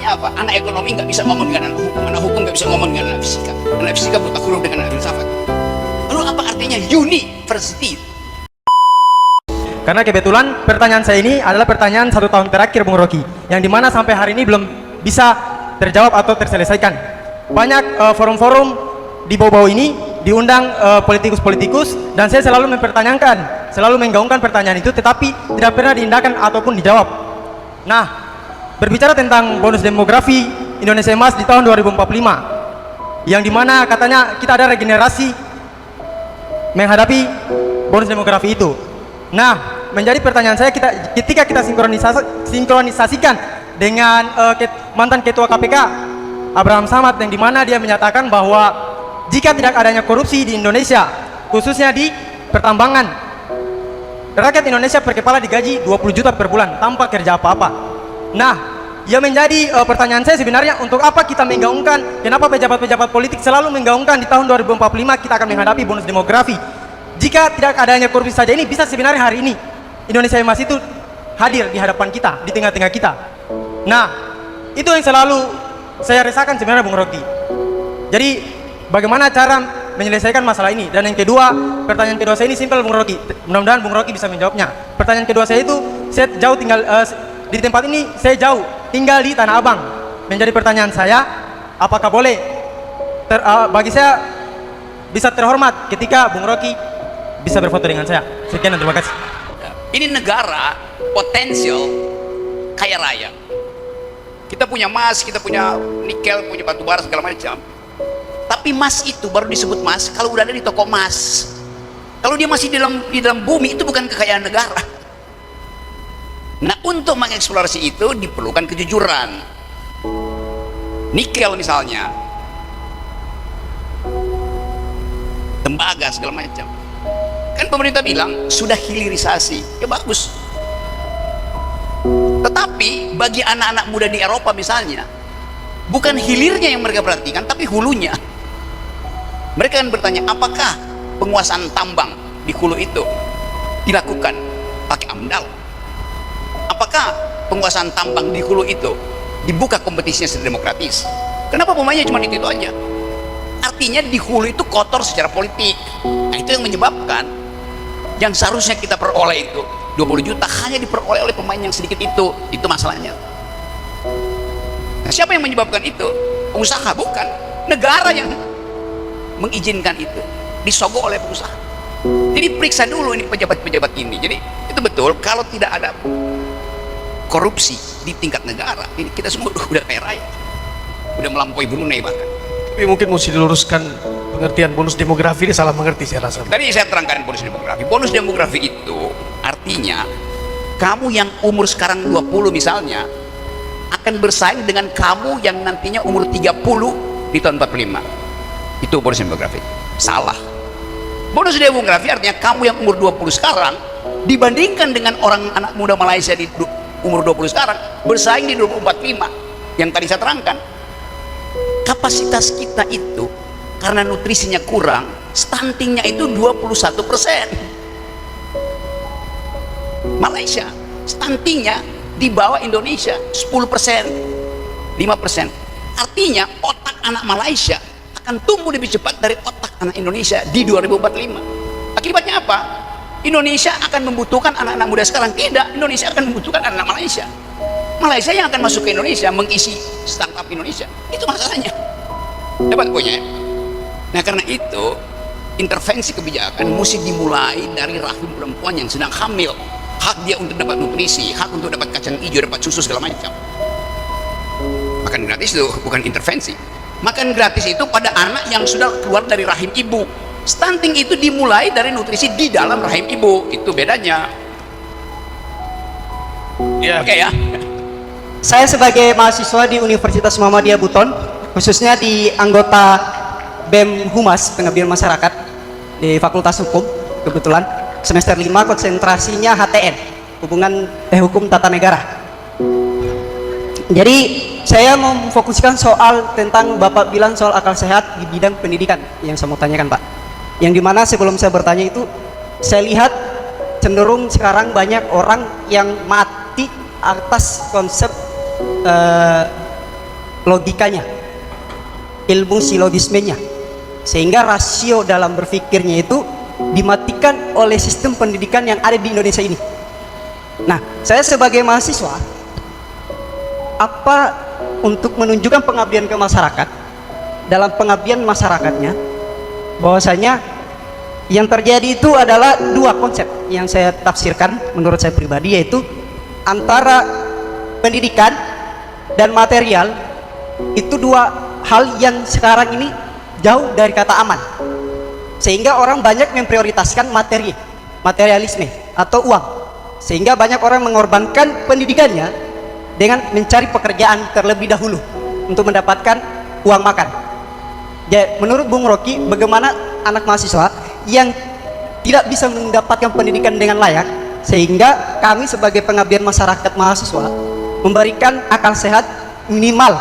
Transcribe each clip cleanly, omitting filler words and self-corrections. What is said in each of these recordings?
Artinya apa? Anak ekonomi nggak bisa ngomong dengan anak hukum nggak bisa ngomong dengan anak fisika. Anak fisika buta huruf dengan anak filsafat. Lalu apa artinya university? Karena kebetulan pertanyaan saya ini adalah pertanyaan 1 tahun terakhir Bung Rocky, yang dimana sampai hari ini belum bisa terjawab atau terselesaikan. Banyak forum-forum di bawah-bawah ini diundang politikus-politikus, dan saya selalu mempertanyakan, selalu menggaungkan pertanyaan itu, tetapi tidak pernah diindahkan ataupun dijawab. Nah, berbicara tentang bonus demografi Indonesia Emas di tahun 2045, yang dimana katanya kita ada regenerasi menghadapi bonus demografi itu. Nah, menjadi pertanyaan saya, ketika kita sinkronisasikan dengan mantan ketua KPK Abraham Samad, yang dimana dia menyatakan bahwa jika tidak adanya korupsi di Indonesia, khususnya di pertambangan, rakyat Indonesia per kepala digaji 20 juta per bulan tanpa kerja apa-apa. Nah, yang menjadi pertanyaan saya sebenarnya, untuk apa kita menggaungkan, kenapa pejabat-pejabat politik selalu menggaungkan di tahun 2045 kita akan menghadapi bonus demografi? Jika tidak adanya korupsi saja, ini bisa sebenarnya hari ini Indonesia Emas itu hadir di hadapan kita, di tengah-tengah kita. Nah, itu yang selalu saya resahkan sebenarnya Bung Rocky. Jadi bagaimana cara menyelesaikan masalah ini? Dan yang kedua, pertanyaan kedua saya ini simpel Bung Rocky, mudah-mudahan Bung Rocky bisa menjawabnya. Pertanyaan kedua saya itu, saya jauh tinggal di tempat ini, saya jauh tinggal di Tanah Abang. Menjadi pertanyaan saya, apakah boleh bagi saya bisa terhormat ketika Bung Rocky bisa berfoto dengan saya? Sekian dan terima kasih. Ini negara potensial kaya raya. Kita punya emas, kita punya nikel, punya batu bara segala macam. Tapi emas itu baru disebut emas kalau udah ada di toko emas. Kalau dia masih di dalam bumi, itu bukan kekayaan negara. Nah, untuk mengeksplorasi itu diperlukan kejujuran. Nikel misalnya, tembaga segala macam. Kan pemerintah bilang sudah hilirisasi, ya bagus. Tetapi bagi anak-anak muda di Eropa misalnya, bukan hilirnya yang mereka perhatikan, tapi hulunya. Mereka kan bertanya, apakah penguasaan tambang di hulu itu dilakukan pakai AMDAL? Apakah penguasaan tambang di hulu itu dibuka kompetisinya secara demokratis? Kenapa pemainnya cuma itu aja? Artinya di hulu itu kotor secara politik. Nah, itu yang menyebabkan yang seharusnya kita peroleh itu 20 juta hanya diperoleh oleh pemain yang sedikit itu masalahnya. Nah, siapa yang menyebabkan itu? Pengusaha, bukan negara yang mengizinkan itu, disogok oleh pengusaha. Jadi periksa dulu ini pejabat-pejabat ini. Jadi itu betul, kalau tidak ada korupsi di tingkat negara, ini kita semua udah kaya raya, udah melampaui Brunei bahkan. Tapi mungkin mesti diluruskan pengertian bonus demografi, ini salah mengerti saya rasa. Tadi saya terangkan bonus demografi. Bonus demografi itu artinya kamu yang umur sekarang 20 misalnya akan bersaing dengan kamu yang nantinya umur 30 di tahun 45. Itu bonus demografi. Salah. Bonus demografi artinya kamu yang umur 20 sekarang dibandingkan dengan orang anak muda Malaysia di umur 20 sekarang bersaing di 2045 yang tadi saya terangkan. Kapasitas kita itu karena nutrisinya kurang, stuntingnya itu 21%. Malaysia stuntingnya di bawah Indonesia 10%, 5%. Artinya otak anak Malaysia akan tumbuh lebih cepat dari otak anak Indonesia di 2045. Akibatnya apa? Indonesia akan membutuhkan anak-anak muda sekarang. Tidak, Indonesia akan membutuhkan anak Malaysia. Malaysia yang akan masuk ke Indonesia mengisi startup Indonesia. Itu masalahnya. Dapat poinnya? Nah, karena itu intervensi kebijakan mesti dimulai dari rahim perempuan yang sedang hamil. Hak dia untuk dapat nutrisi, hak untuk dapat kacang hijau, dapat susu segala macam. Makan gratis itu bukan intervensi. Makan gratis itu pada anak yang sudah keluar dari rahim ibu. Stunting itu dimulai dari nutrisi di dalam rahim ibu. Itu bedanya. Ya. Oke ya. Saya sebagai mahasiswa di Universitas Muhammadiyah Buton, khususnya di anggota BEM Humas, Pengabdian Masyarakat di Fakultas Hukum, kebetulan semester 5 konsentrasinya HTN, Hukum Tata Negara. Jadi saya mau memfokuskan soal tentang Bapak bilang soal akal sehat di bidang pendidikan yang saya mau tanyakan, Pak. Yang dimana sebelum saya bertanya itu, saya lihat cenderung sekarang banyak orang yang mati atas konsep logikanya, ilmu silogismenya, sehingga rasio dalam berpikirnya itu dimatikan oleh sistem pendidikan yang ada di Indonesia ini. Nah, saya sebagai mahasiswa, apa untuk menunjukkan pengabdian ke masyarakat, dalam pengabdian masyarakatnya, bahwasanya yang terjadi itu adalah dua konsep yang saya tafsirkan menurut saya pribadi, yaitu antara pendidikan dan material. Itu dua hal yang sekarang ini jauh dari kata aman, sehingga orang banyak memprioritaskan materi, materialisme atau uang, sehingga banyak orang mengorbankan pendidikannya dengan mencari pekerjaan terlebih dahulu untuk mendapatkan uang makan. Jadi menurut Bung Rocky, bagaimana anak mahasiswa yang tidak bisa mendapatkan pendidikan dengan layak, sehingga kami sebagai pengabdian masyarakat mahasiswa memberikan akal sehat minimal,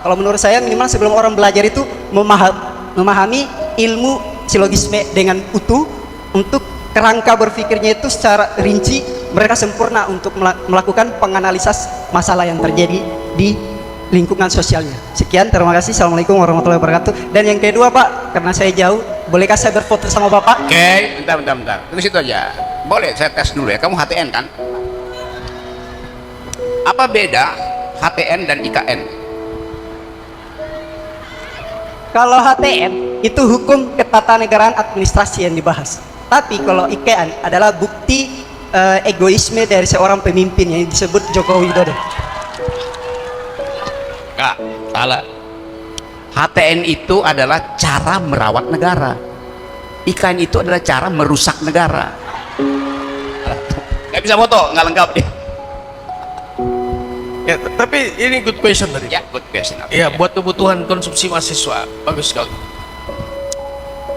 kalau menurut saya minimal sebelum orang belajar itu memahami ilmu silogisme dengan utuh, untuk kerangka berpikirnya itu secara rinci mereka sempurna untuk melakukan penganalisis masalah yang terjadi di lingkungan sosialnya. Sekian, terima kasih. Assalamualaikum warahmatullahi wabarakatuh. Dan yang kedua, Pak, karena saya jauh, bolehkah saya berfoto sama Bapak? Oke, bentar. Tunggu situ aja. Boleh, saya tes dulu ya. Kamu HTN kan? Apa beda HTN dan IKN? Kalau HTN itu hukum ketatanegaraan administrasi yang dibahas. Tapi kalau IKN adalah bukti egoisme dari seorang pemimpin yang disebut Joko Widodo. Enggak, salah. HTN itu adalah cara merawat negara. IKN itu adalah cara merusak negara. Nggak bisa foto, nggak lengkap deh. Ya, tapi ini good question tadi. Ya, good question. Ya, buat kebutuhan konsumsi mahasiswa, bagus sekali.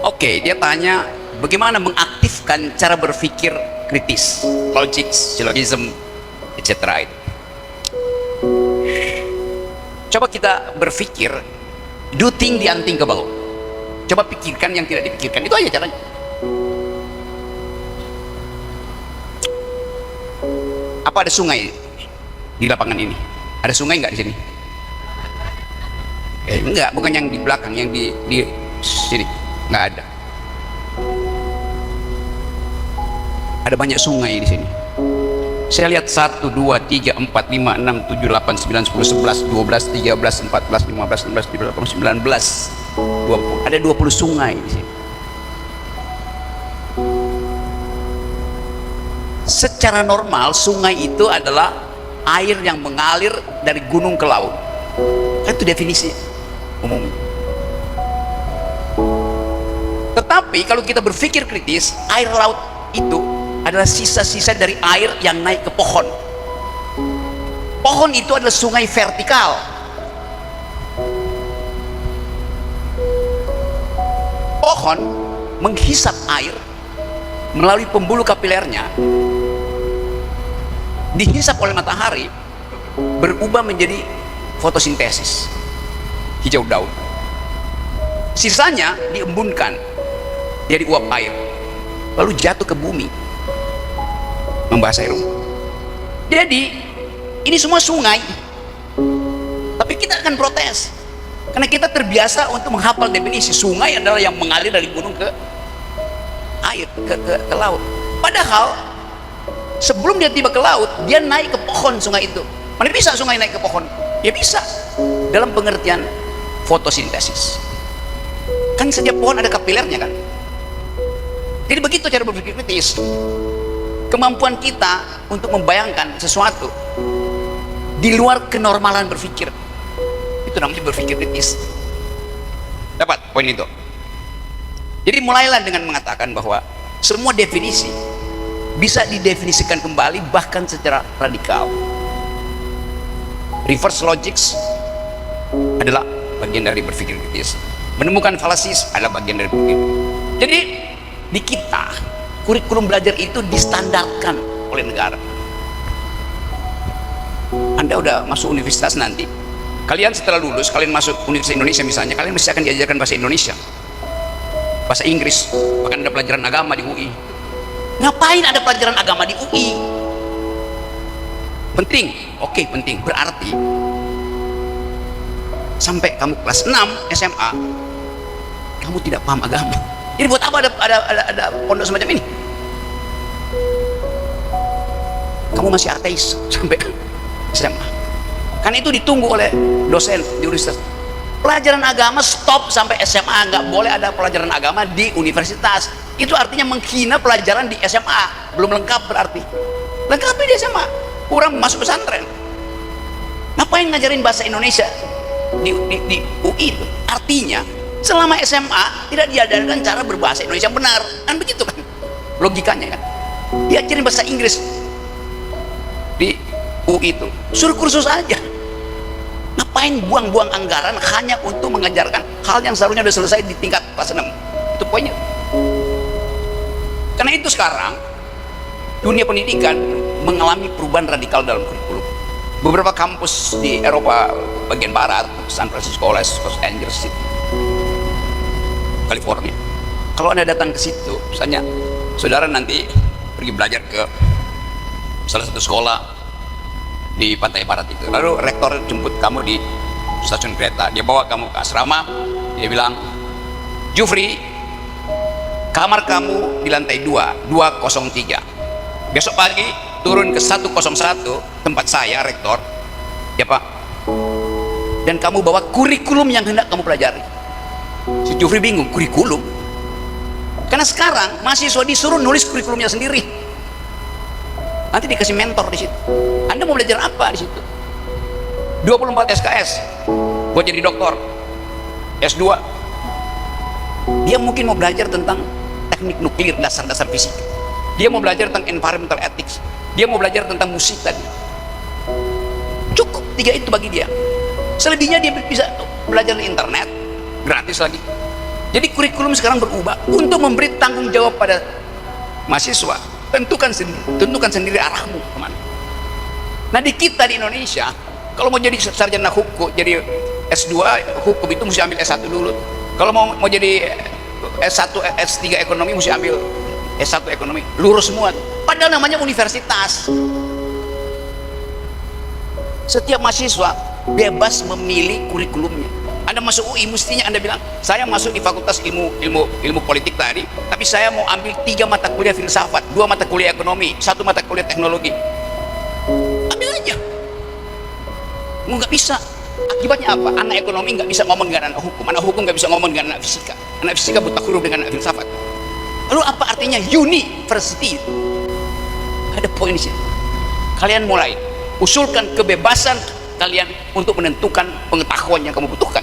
Oke, dia tanya bagaimana mengaktifkan cara berpikir kritis, logic, syllogism, etc. Coba kita berpikir, do think the unthinkable. Coba pikirkan yang tidak dipikirkan. Itu aja caranya. Apa ada sungai di lapangan ini? Ada sungai nggak di sini? Enggak, bukan yang di belakang, yang di sini. Nggak ada. Ada banyak sungai di sini. Saya lihat 1, 2, 3, 4, 5, 6, 7, 8, 9, 10, 11, 12, 13, 14, 15, 16, 17, 18, 19, 20. Ada 20 sungai di sini. Secara normal sungai itu adalah air yang mengalir dari gunung ke laut. Itu definisi umum. Tetapi kalau kita berpikir kritis, air laut itu adalah sisa-sisa dari air yang naik ke pohon. Pohon itu adalah sungai vertikal. Pohon menghisap air melalui pembuluh kapilernya, dihisap oleh matahari, berubah menjadi fotosintesis, hijau daun. Sisanya diembunkan jadi uap air, lalu jatuh ke bumi, membasahi rumput. Jadi ini semua sungai, tapi kita akan protes karena kita terbiasa untuk menghafal definisi sungai adalah yang mengalir dari gunung ke air, ke laut. Padahal sebelum dia tiba ke laut, dia naik ke pohon sungai itu. Mana bisa sungai naik ke pohon? Ya bisa, dalam pengertian fotosintesis. Kan setiap pohon ada kapilernya kan. Jadi begitu cara berpikir kritis. Kemampuan kita untuk membayangkan sesuatu di luar kenormalan berpikir, itu namanya berpikir kritis. Dapat poin itu? Jadi mulailah dengan mengatakan bahwa semua definisi bisa didefinisikan kembali, bahkan secara radikal. Reverse logics adalah bagian dari berpikir kritis. Menemukan falasis adalah bagian dari berpikir. Jadi di kita kurikulum belajar itu distandarkan oleh negara. Anda udah masuk universitas nanti, kalian setelah lulus, kalian masuk Universitas Indonesia misalnya, kalian mesti akan diajarkan bahasa Indonesia, bahasa Inggris, bahkan ada pelajaran agama di UI. Ngapain ada pelajaran agama di UI? Penting? Oke, penting. Berarti sampai kamu kelas 6 SMA kamu tidak paham agama. Jadi buat apa ada pondok semacam ini? Kamu masih ateis sampai SMA. Kan itu ditunggu oleh dosen di universitas. Pelajaran agama stop sampai SMA, nggak boleh ada pelajaran agama di universitas. Itu artinya menghina pelajaran di SMA. Belum lengkap berarti. Lengkapi di SMA. Kurang masuk pesantren. Ngapain ngajarin bahasa Indonesia di UI itu? Artinya selama SMA tidak diajarkan cara berbahasa Indonesia yang benar. Kan begitu kan logikanya kan. Diajarin bahasa Inggris di UI itu. Suruh kursus aja. Ngapain buang-buang anggaran hanya untuk mengajarkan hal yang seharusnya sudah selesai di tingkat kelas 6? Itu poinnya. Karena itu sekarang dunia pendidikan mengalami perubahan radikal dalam kurikulum. Beberapa kampus di Eropa bagian barat, San Francisco, Los Angeles, California. Kalau Anda datang ke situ, misalnya saudara nanti pergi belajar ke salah satu sekolah di pantai barat itu, lalu rektor jemput kamu di stasiun kereta, dia bawa kamu ke asrama, dia bilang, Jufri, kamar kamu di lantai 203, besok pagi turun ke 101 tempat saya rektor, ya Pak, dan kamu bawa kurikulum yang hendak kamu pelajari. Si Jufri bingung, kurikulum? Karena sekarang mahasiswa disuruh nulis kurikulumnya sendiri. Nanti dikasih mentor di situ. Anda mau belajar apa di situ? 24 SKS buat jadi doktor, S2. Dia mungkin mau belajar tentang teknik nuklir, dasar-dasar fisika. Dia mau belajar tentang environmental ethics. Dia mau belajar tentang musik tadi. Cukup 3 itu bagi dia. Selebihnya dia bisa belajar di internet, gratis lagi. Jadi kurikulum sekarang berubah untuk memberi tanggung jawab pada mahasiswa. Tentukan sendiri arahmu kemana. Nah di kita di Indonesia, kalau mau jadi sarjana hukum, jadi S2 hukum itu mesti ambil S1 dulu. Kalau mau jadi S1, S3 ekonomi mesti ambil S1 ekonomi. Lurus semua. Padahal namanya universitas. Setiap mahasiswa bebas memilih kurikulumnya. Anda masuk UI mestinya Anda bilang, saya masuk di fakultas ilmu politik tadi, tapi saya mau ambil 3 mata kuliah filsafat, 2 mata kuliah ekonomi, 1 mata kuliah teknologi. Ambil aja. Nggak bisa. Akibatnya apa? Anak ekonomi nggak bisa ngomong dengan anak hukum nggak bisa ngomong dengan anak fisika buta huruf dengan anak filsafat. Lalu apa artinya university? Ada poin di sini. Kalian mulai usulkan kebebasan kalian untuk menentukan pengetahuan yang kamu butuhkan.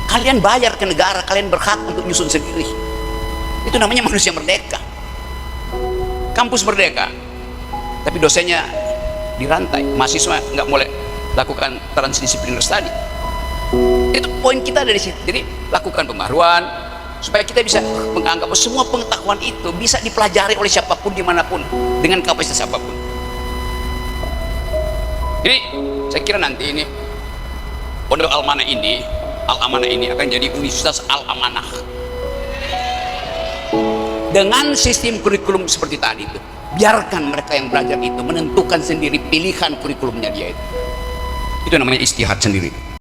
Kalian bayar ke negara, kalian berhak untuk nyusun sendiri. Itu namanya manusia merdeka. Kampus merdeka, tapi dosennya dirantai, mahasiswa nggak boleh lakukan transdisipliner study. Itu poin kita dari situ. Jadi lakukan pembaharuan supaya kita bisa menganggap bahwa semua pengetahuan itu bisa dipelajari oleh siapapun dimanapun dengan kapasitas apapun. Jadi saya kira nanti ini Pondok Al-Amanah ini akan jadi Universitas Al-Amanah dengan sistem kurikulum seperti tadi itu. Biarkan mereka yang belajar itu menentukan sendiri pilihan kurikulumnya dia itu. Itu namanya istihad sendiri.